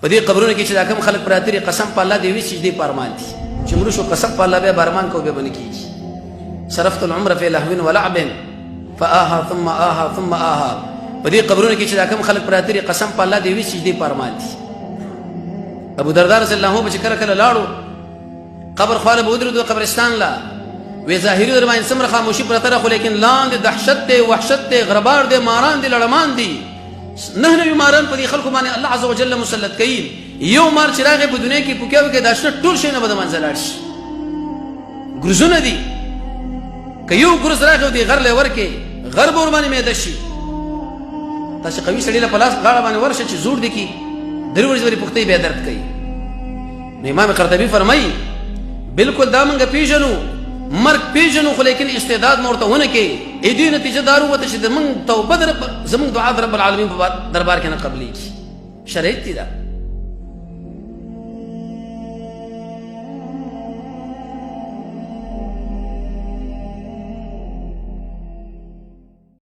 په دې قبرونو کې چې دا کوم خلک پراته دي قسم په الله دی وی سجدي په ارمان دي چې مړو شو قسم په الله به ارمان کو به بن کیږي صرفت العمر في لهو ولعب فآها ثم آها ثم آها په دې قبرونو کې چې دا کوم خلک پراته دي قسم په الله دی وی سجدي په ارمان دي ابو درداء رضی الله عنه چې کله کله لاړو قبر خواله به ودرېدو قبرستان لا وی ظاهري در باندې سمره خاموشي پرته ده خو لیکن لاندې دهشت دی وحشت دی غربار دی ماران دی لړمان دی نه نوي ماران په دې خلکو باندې الله عز وجل مسلط کوي یو مار چې راغی په دنیا کې پوکیاو کې دا شنه ټول شي نه به د منځ لاړ شي ګرزونه دي که یو ګرز راغی دی غر له ورکې غر به ور باندې میده شي تاسو قوي سړي له پلاس غاړه باندې ورشه چې زور دي کی درې ورځې ورې پختې به درد کوي نو امام قرطبي فرمایي بالکل دا موږ پیژنو مرګ پیژنو خو لیکن استعداد مورته ونه کې اې دې نتیجه دارو وته چې زمونږ توبه زمونږ دعا رب العالمین په دربار کې نه قبليږي شرایط دي دا